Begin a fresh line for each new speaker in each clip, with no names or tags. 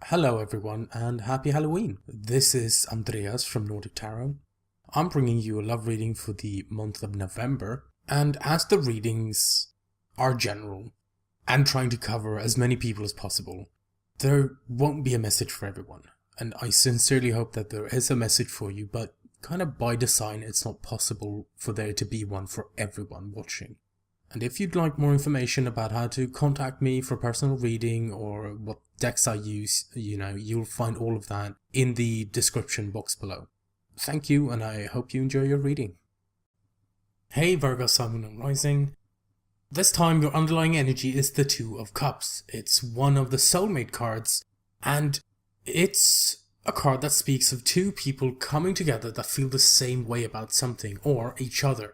Hello everyone and happy Halloween. This is Andreas from Nordic Tarot. I'm bringing you a love reading for the month of November, and as the readings are general and trying to cover as many people as possible, there won't be a message for everyone, and I sincerely hope that there is a message for you, but kind of by design it's not possible for there to be one for everyone watching. And if you'd like more information about how to contact me for personal reading or what decks I use, you'll find all of that in the description box below. Thank you, and I hope you enjoy your reading. Hey Virgo, Sun, and Rising. This time your underlying energy is the Two of Cups. It's one of the soulmate cards, and it's a card that speaks of two people coming together that feel the same way about something or each other.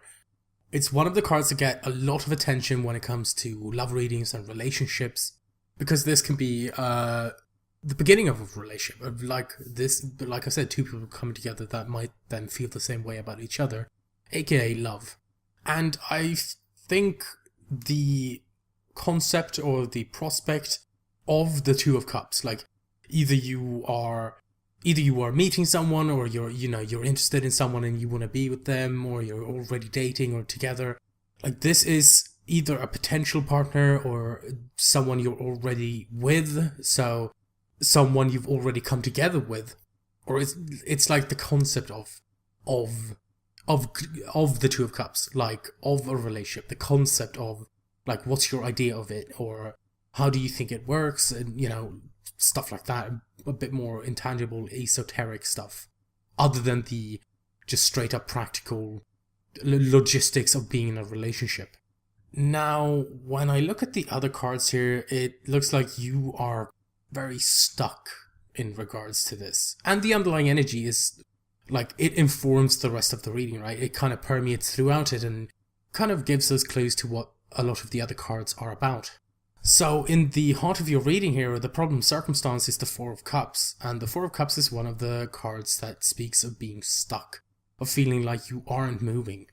It's one of the cards that get a lot of attention when it comes to love readings and relationships, because this can be the beginning of a relationship. Like I said, two people coming together that might then feel the same way about each other, aka love. And I think the concept or the prospect of the Two of Cups, like either you are meeting someone, or you're interested in someone and you want to be with them, or you're already dating or together. Like, this is either a potential partner or someone you're already with, so someone you've already come together with, or it's like the concept of the Two of Cups, like of a relationship, the concept of like what's your idea of it, or how do you think it works, and stuff like that. A bit more intangible, esoteric stuff, other than the just straight up practical logistics of being in a relationship. Now, when I look at the other cards here, it looks like you are very stuck in regards to this. And the underlying energy is like, it informs the rest of the reading, right? It kind of permeates throughout it and kind of gives us clues to what a lot of the other cards are about. So in the heart of your reading here, the problem circumstance is the Four of Cups, and the Four of Cups is one of the cards that speaks of being stuck, of feeling like you aren't moving.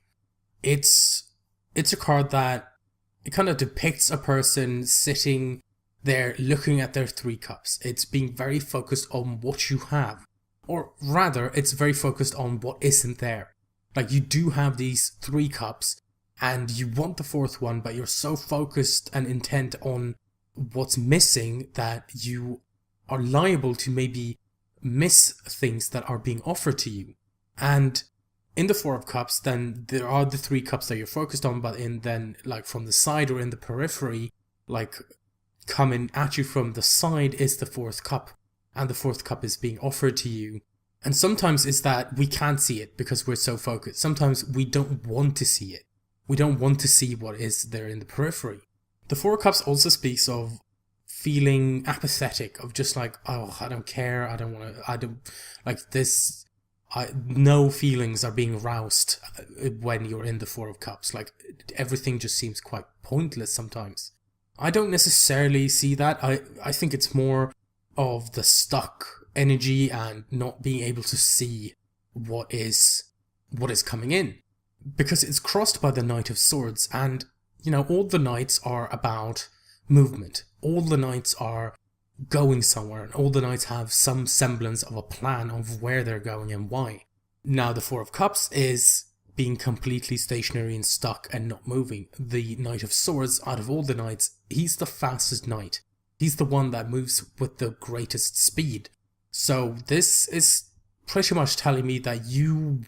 It's a card that it kind of depicts a person sitting there looking at their Three Cups. It's being very focused on what you have, or rather, it's very focused on what isn't there. Like, you do have these Three Cups, and you want the fourth one, but you're so focused and intent on what's missing that you are liable to maybe miss things that are being offered to you. And in the Four of Cups, then there are the Three Cups that you're focused on, but then like from the side or in the periphery, like coming at you from the side is the Fourth Cup, and the Fourth Cup is being offered to you. And sometimes it's that we can't see it because we're so focused. Sometimes we don't want to see it. We don't want to see what is there in the periphery. The Four of Cups also speaks of feeling apathetic, of just like, oh, I don't care, no feelings are being roused when you're in the Four of Cups. Like, everything just seems quite pointless sometimes. I don't necessarily see that. I think it's more of the stuck energy and not being able to see what is coming in. Because it's crossed by the Knight of Swords, and, all the Knights are about movement. All the Knights are going somewhere, and all the Knights have some semblance of a plan of where they're going and why. Now, the Four of Cups is being completely stationary and stuck and not moving. The Knight of Swords, out of all the Knights, he's the fastest Knight. He's the one that moves with the greatest speed. So this is pretty much telling me that you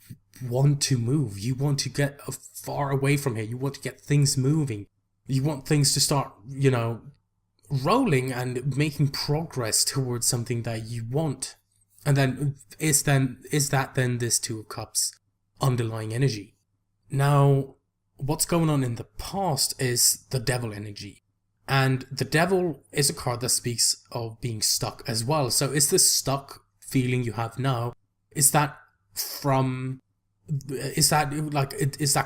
want to move. You want to get far away from here. You want to get things moving. You want things to start, rolling and making progress towards something that you want. And then is that this Two of Cups underlying energy? Now, what's going on in the past is the Devil energy. And the Devil is a card that speaks of being stuck as well. So is this stuck feeling you have now, is that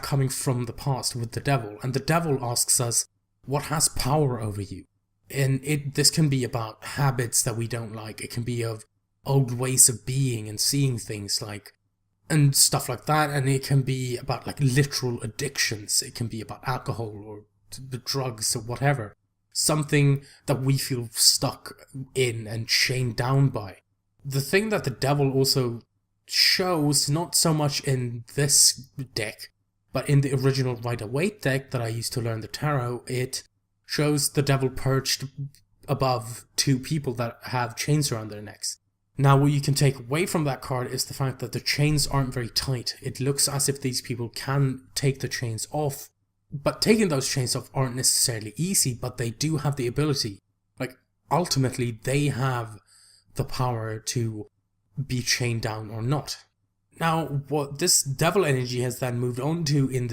coming from the past with the Devil? And the Devil asks us, what has power over you? And this can be about habits that we don't like. It can be of old ways of being and seeing things, like, and stuff like that. And it can be about like literal addictions. It can be about alcohol or drugs or whatever. something that we feel stuck in and chained down by. The thing that the devil also shows, not so much in this deck, but in the original Rider-Waite deck that I used to learn the tarot, it shows the devil perched above two people that have chains around their necks. Now, what you can take away from that card is the fact that the chains aren't very tight. It looks as if these people can take the chains off, but taking those chains off aren't necessarily easy, but they do have the ability. Like, ultimately, they have the power to be chained down or not. Now, what this devil energy has then moved on to in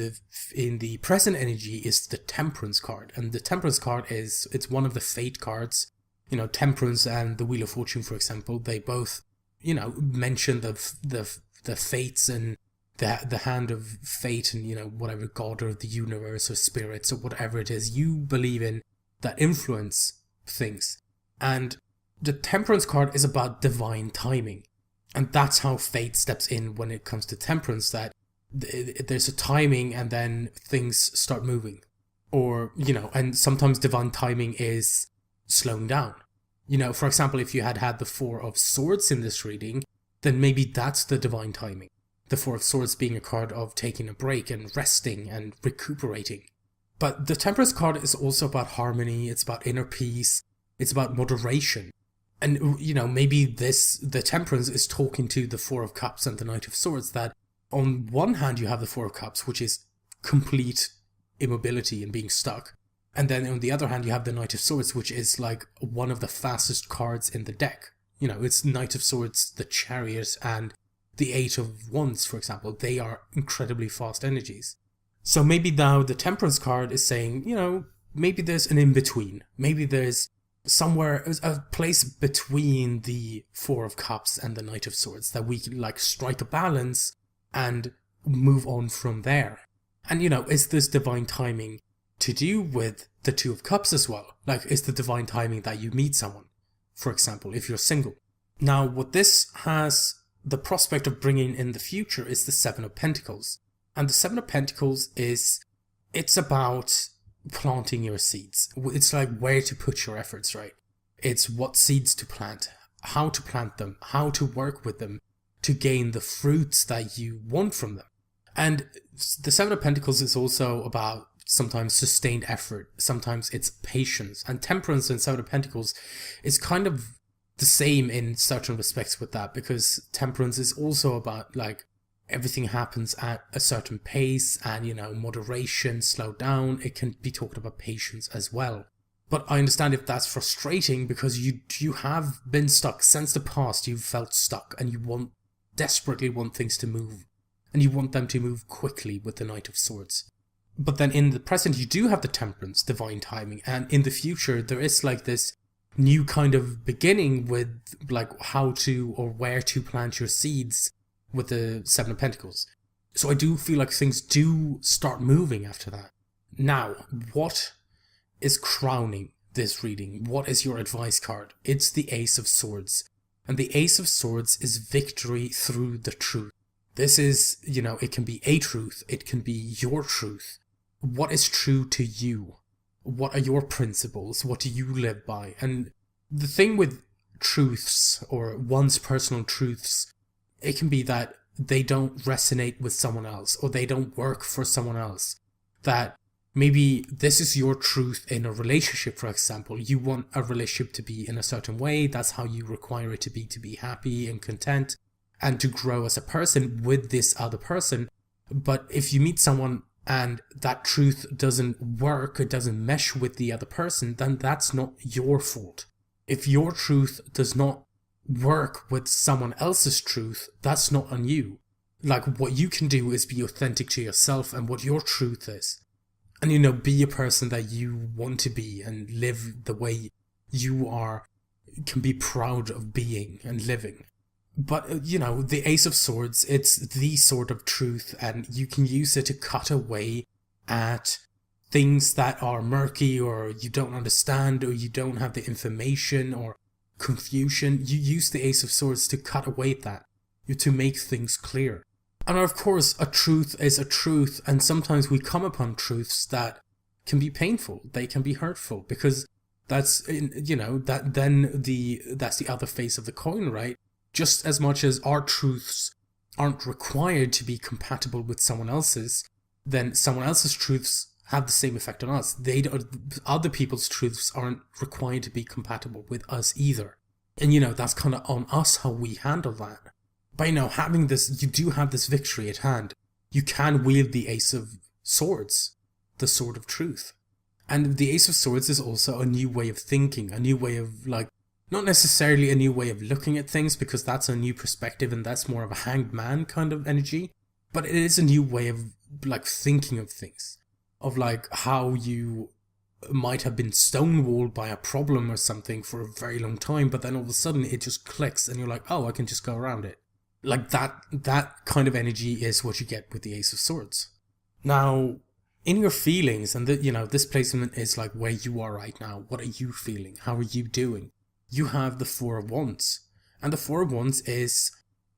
the present energy is the Temperance card. And the Temperance card it's one of the fate cards. You know, Temperance and the Wheel of Fortune, for example, they both, you know, mention the fates and the hand of fate and, you know, whatever god or the universe or spirits or whatever it is you believe in that influence things. And the Temperance card is about divine timing. And that's how fate steps in when it comes to Temperance, that there's a timing and then things start moving. Or, you know, and sometimes divine timing is slowing down. You know, for example, if you had the Four of Swords in this reading, then maybe that's the divine timing. The Four of Swords being a card of taking a break and resting and recuperating. But the Temperance card is also about harmony, it's about inner peace, it's about moderation. And, you know, maybe the Temperance is talking to the Four of Cups and the Knight of Swords, that on one hand you have the Four of Cups, which is complete immobility and being stuck. And then on the other hand, you have the Knight of Swords, which is like one of the fastest cards in the deck. You know, it's Knight of Swords, the Chariot, and the Eight of Wands, for example. They are incredibly fast energies. So maybe now the Temperance card is saying, you know, maybe there's an in-between. Maybe there's somewhere, a place between the Four of Cups and the Knight of Swords that we can, like, strike a balance and move on from there. And, you know, is this divine timing to do with the Two of Cups as well? Like, is the divine timing that you meet someone, for example, if you're single? Now, what this has the prospect of bringing in the future is the Seven of Pentacles. And the Seven of Pentacles it's about planting your seeds. It's like where to put your efforts, right? It's what seeds to plant, how to plant them, how to work with them to gain the fruits that you want from them. And the Seven of Pentacles is also about sometimes sustained effort, sometimes it's patience. And Temperance and Seven of Pentacles is kind of the same in certain respects with that, because Temperance is also about, like, everything happens at a certain pace and, you know, moderation, slow down. It can be talked about patience as well. But I understand if that's frustrating, because you have been stuck since the past. You've felt stuck and you desperately want things to move, and you want them to move quickly with the Knight of Swords. But then in the present you do have the Temperance, divine timing, and in the future there is like this new kind of beginning with, like, how to or where to plant your seeds with the Seven of Pentacles. So I do feel like things do start moving after that. Now, what is crowning this reading? What is your advice card? It's the Ace of Swords. And the Ace of Swords is victory through the truth. This is, you know, it can be a truth, it can be your truth. What is true to you? What are your principles? What do you live by? And the thing with truths, or one's personal truths, it can be that they don't resonate with someone else, or they don't work for someone else. That maybe this is your truth in a relationship, for example. You want a relationship to be in a certain way. That's how you require it to be happy and content and to grow as a person with this other person. But if you meet someone and that truth doesn't work, it doesn't mesh with the other person, then that's not your fault. If your truth does not work with someone else's truth, that's not on you. Like, what you can do is be authentic to yourself and what your truth is. And, you know, be a person that you want to be and live the way you are, can be proud of being and living. But, you know, the Ace of Swords, it's the sword of truth, and you can use it to cut away at things that are murky, or you don't understand, or you don't have the information, or confusion. You use the Ace of Swords to cut away at that, to make things clear. And of course, a truth is a truth, and sometimes we come upon truths that can be painful, they can be hurtful, because That's, you know, that's the other face of the coin, right? Just as much as our truths aren't required to be compatible with someone else's, then someone else's truths have the same effect on us. Other people's truths aren't required to be compatible with us either. And, you know, that's kind of on us how we handle that. But, you know, having this, you do have this victory at hand. You can wield the Ace of Swords, the Sword of Truth. And the Ace of Swords is also a new way of thinking, a new way of, like, not necessarily a new way of looking at things, because that's a new perspective and that's more of a hanged man kind of energy. But it is a new way of, like, thinking of things. Of, like, how you might have been stonewalled by a problem or something for a very long time, but then all of a sudden it just clicks and you're like, oh, I can just go around it. Like, that kind of energy is what you get with the Ace of Swords. Now, in your feelings, and you know, this placement is like where you are right now. What are you feeling? How are you doing? You have the Four of Wands. And the Four of Wands is,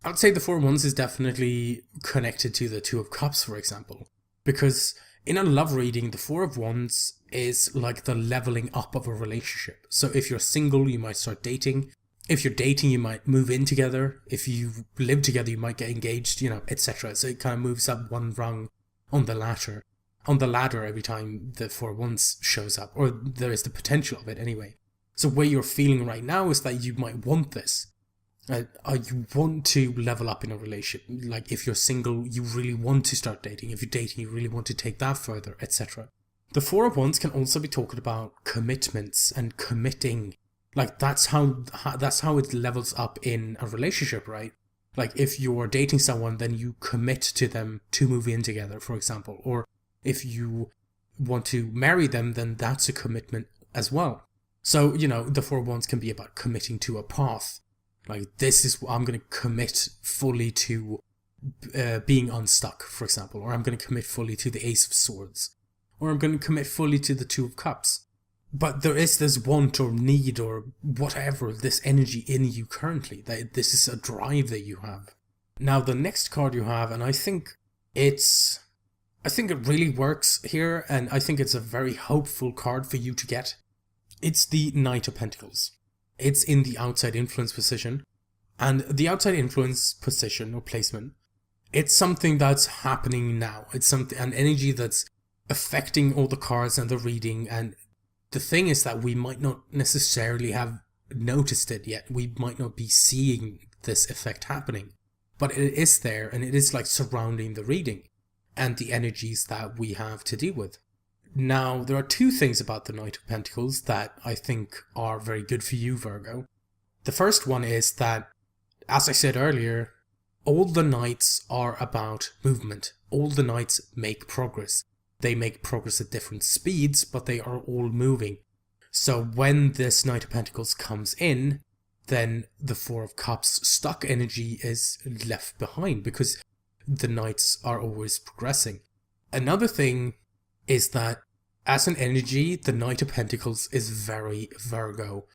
I would say the Four of Wands is definitely connected to the Two of Cups, for example. Because in a love reading, the Four of Wands is like the leveling up of a relationship. So if you're single, you might start dating. If you're dating, you might move in together. If you live together, you might get engaged, you know, etc. So it kind of moves up one rung on the ladder. Every time the Four of Wands shows up, or there is the potential of it anyway. So where you're feeling right now is that you might want this. You want to level up in a relationship. Like, if you're single, you really want to start dating. If you're dating, you really want to take that further, etc. The Four of Wands can also be talking about commitments and committing. Like, that's how it levels up in a relationship, right? Like, if you're dating someone, then you commit to them to move in together, for example. Or if you want to marry them, then that's a commitment as well. So, you know, the Four of Wands can be about committing to a path. Like, I'm going to commit fully to being unstuck, for example. Or I'm going to commit fully to the Ace of Swords. Or I'm going to commit fully to the Two of Cups. But there is this want or need or whatever, this energy in you currently. That this is a drive that you have. Now, the next card you have, and I think it really works here, and I think it's a very hopeful card for you to get. It's the Knight of Pentacles. It's in the outside influence position. And the outside influence position or placement, it's something that's happening now. It's an energy that's affecting all the cards and the reading. And the thing is that we might not necessarily have noticed it yet. We might not be seeing this effect happening. But it is there, and it is like surrounding the reading and the energies that we have to deal with. Now, there are two things about the Knight of Pentacles that I think are very good for you, Virgo. The first one is that, as I said earlier, all the Knights are about movement. All the Knights make progress. They make progress at different speeds, but they are all moving. So when this Knight of Pentacles comes in, then the Four of Cups stuck energy is left behind because the Knights are always progressing. Another thing is that as an energy, the Knight of Pentacles is very Virgo.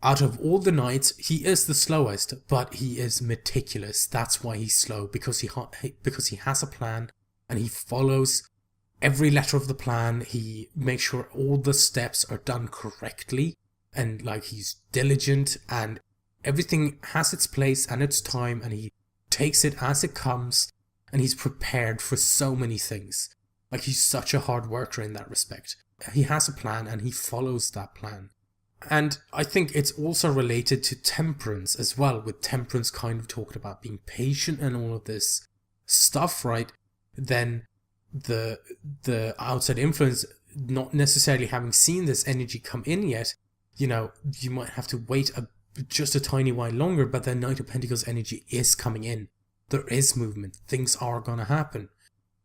Out of all the Knights, he is the slowest, but he is meticulous. That's why he's slow, because he has a plan and he follows every letter of the plan. He makes sure all the steps are done correctly, and like, he's diligent, and everything has its place and its time, and he takes it as it comes, and he's prepared for so many things. Like, he's such a hard worker in that respect. He has a plan and he follows that plan. And I think it's also related to temperance as well, with temperance kind of talking about being patient and all of this stuff, right? Then the outside influence, not necessarily having seen this energy come in yet, you know, you might have to wait just a tiny while longer, but the Knight of Pentacles energy is coming in. There is movement. Things are going to happen.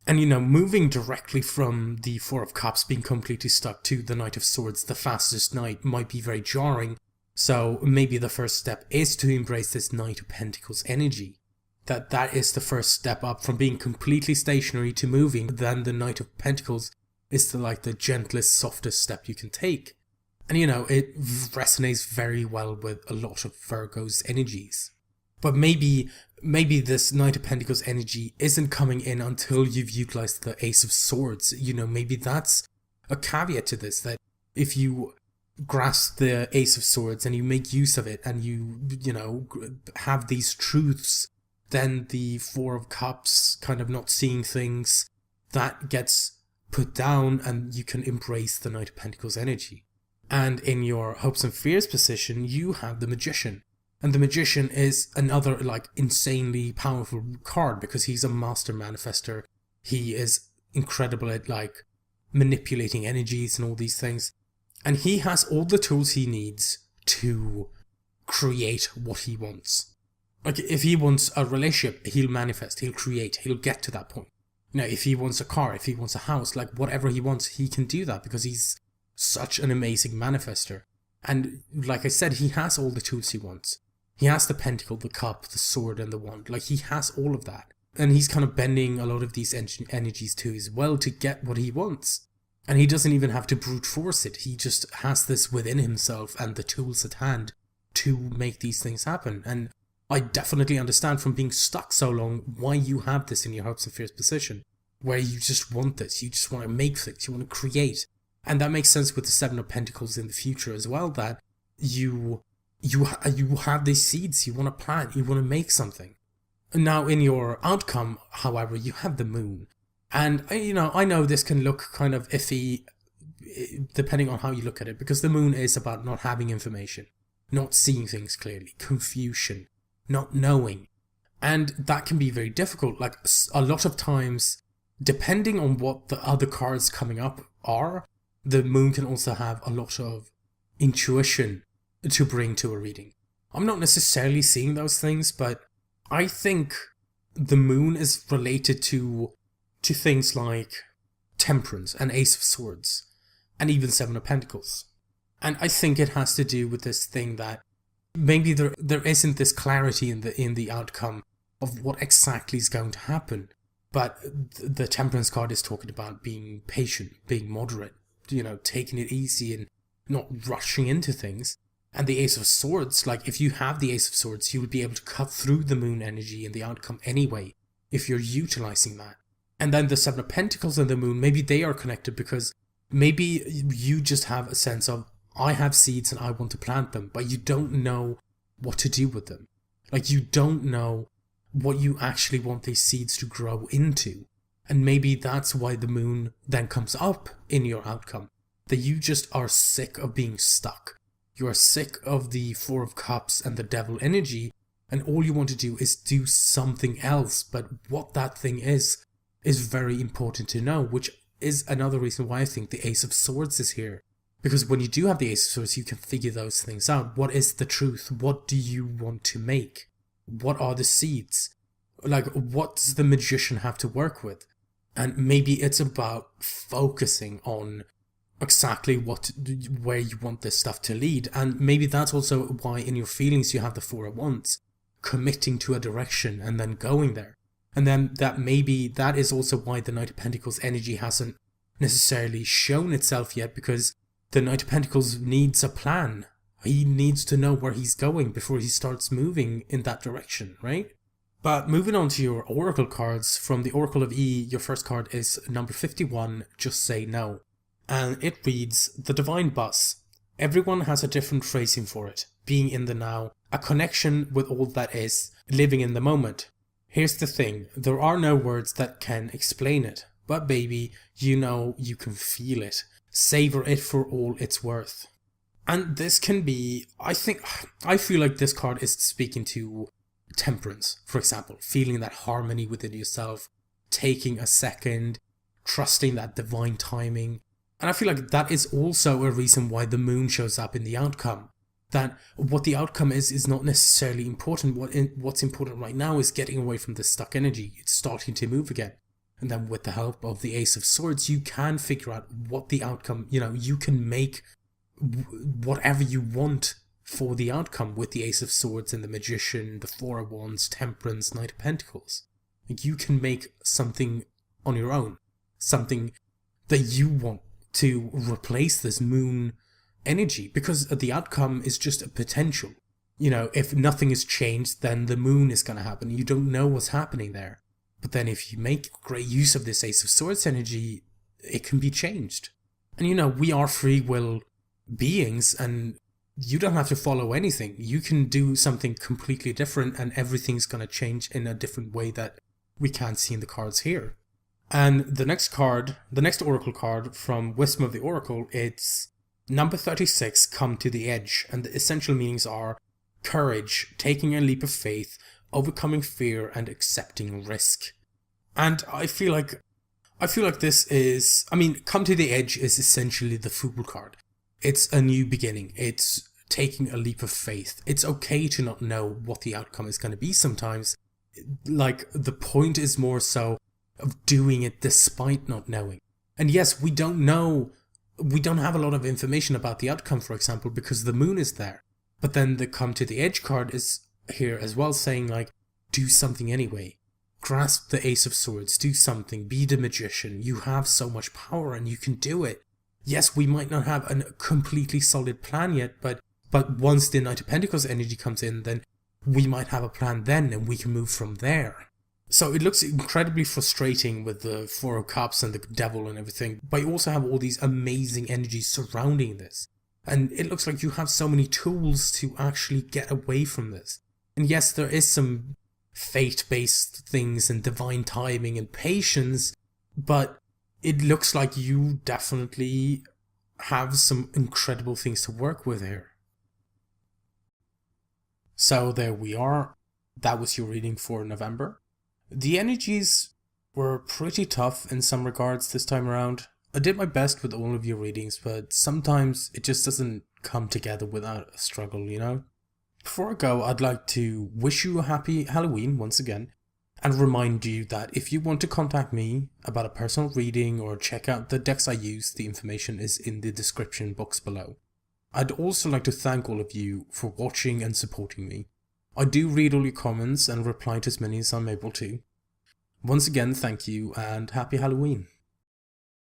And, you know, moving directly from the Four of Cups being completely stuck to the Knight of Swords, the fastest knight, might be very jarring. So maybe the first step is to embrace this Knight of Pentacles energy. That is the first step up from being completely stationary to moving. Then the Knight of Pentacles is the gentlest, softest step you can take. And, you know, it resonates very well with a lot of Virgo's energies. But maybe this Knight of Pentacles energy isn't coming in until you've utilized the Ace of Swords. You know, maybe that's a caveat to this, that if you grasp the Ace of Swords and you make use of it and you have these truths, then the Four of Cups, kind of not seeing things, that gets put down and you can embrace the Knight of Pentacles energy. And in your hopes and fears position, you have the Magician. And the Magician is another like insanely powerful card because he's a master manifester. He is incredible at like manipulating energies and all these things. And he has all the tools he needs to create what he wants. Like if he wants a relationship, he'll manifest, he'll create, he'll get to that point. If he wants a car, if he wants a house, like whatever he wants, he can do that because he's such an amazing manifester. And like I said, he has all the tools he wants. He has the pentacle, the cup, the sword, and the wand. Like he has all of that. And he's kind of bending a lot of these energies to his will to get what he wants. And he doesn't even have to brute force it. He just has this within himself and the tools at hand to make these things happen. And I definitely understand from being stuck so long why you have this in your hopes and fears position, where you just want this, you just want to make things, you want to create. And that makes sense with the Seven of Pentacles in the future as well, that you have these seeds, you want to plant, you want to make something. Now in your outcome, however, you have the Moon. And I know this can look kind of iffy depending on how you look at it, because the Moon is about not having information, not seeing things clearly, confusion, not knowing. And that can be very difficult. Like a lot of times, depending on what the other cards coming up are, the Moon can also have a lot of intuition to bring to a reading. I'm not necessarily seeing those things, but I think the Moon is related to things like Temperance and Ace of Swords and even Seven of Pentacles. And I think it has to do with this thing that maybe there isn't this clarity in the outcome of what exactly is going to happen. But the Temperance card is talking about being patient, being moderate, taking it easy and not rushing into things. And the Ace of Swords, like if you have the Ace of Swords, you would be able to cut through the Moon energy and the outcome anyway, if you're utilizing that. And then the Seven of Pentacles and the Moon, maybe they are connected because maybe you just have a sense of, I have seeds and I want to plant them, but you don't know what to do with them. Like you don't know what you actually want these seeds to grow into. And maybe that's why the Moon then comes up in your outcome. That you just are sick of being stuck. You are sick of the Four of Cups and the Devil energy, and all you want to do is do something else. But what that thing is very important to know, which is another reason why I think the Ace of Swords is here. Because when you do have the Ace of Swords, you can figure those things out. What is the truth? What do you want to make? What are the seeds? Like, what does the Magician have to work with? And maybe it's about focusing on exactly where you want this stuff to lead. And maybe that's also why in your feelings you have the Four of Wands, committing to a direction and then going there. And then that is also why the Knight of Pentacles energy hasn't necessarily shown itself yet, because the Knight of Pentacles needs a plan. He needs to know where he's going before he starts moving in that direction, right? But moving on to your Oracle cards, from the Oracle of E, your first card is number 51, Just Say No. And it reads, The Divine Bus. Everyone has a different phrasing for it. Being in the now, a connection with all that is, living in the moment. Here's the thing, there are no words that can explain it. But baby, you can feel it. Savor it for all it's worth. And this can be, I feel like this card is speaking to Temperance, for example. Feeling that harmony within yourself, taking a second, trusting that divine timing. And I feel like that is also a reason why the Moon shows up in the outcome. That what the outcome is not necessarily important. What's important right now is getting away from this stuck energy. It's starting to move again. And then with the help of the Ace of Swords, you can figure out what the outcome, you can make whatever you want for the outcome with the Ace of Swords and the Magician, the Four of Wands, Temperance, Knight of Pentacles. Like you can make something on your own. Something that you want to replace this Moon energy, because the outcome is just a potential. If nothing is changed, then the Moon is going to happen. You don't know what's happening there. But then if you make great use of this Ace of Swords energy, it can be changed. And you know, we are free will beings, and you don't have to follow anything. You can do something completely different, and everything's going to change in a different way that we can't see in the cards here. And the next card, the next Oracle card from Wisdom of the Oracle, it's number 36, Come to the Edge. And the essential meanings are courage, taking a leap of faith, overcoming fear, and accepting risk. And I feel like this is, I mean, Come to the Edge is essentially the Fool card. It's a new beginning. It's taking a leap of faith. It's okay to not know what the outcome is going to be sometimes. Like, the point is more so of doing it despite not knowing. And yes, we don't know, we don't have a lot of information about the outcome, for example, because the moon is there. But then the Come to the Edge card is here as well, saying like, do something anyway. Grasp the Ace of Swords, do something, be the magician. You have so much power and you can do it. Yes, we might not have a completely solid plan yet, but once the Knight of Pentacles energy comes in, then we might have a plan then, and we can move from there. So it looks incredibly frustrating with the Four of Cups and the Devil and everything, but you also have all these amazing energies surrounding this. And it looks like you have so many tools to actually get away from this. And yes, there is some fate-based things and divine timing and patience, but it looks like you definitely have some incredible things to work with here. So there we are. That was your reading for November. The energies were pretty tough in some regards this time around. I did my best with all of your readings, but sometimes it just doesn't come together without a struggle, you know? Before I go, I'd like to wish you a happy Halloween once again, and remind you that if you want to contact me about a personal reading or check out the decks I use, the information is in the description box below. I'd also like to thank all of you for watching and supporting me. I do read all your comments and reply to as many as I'm able to. Once again, thank you and happy Halloween.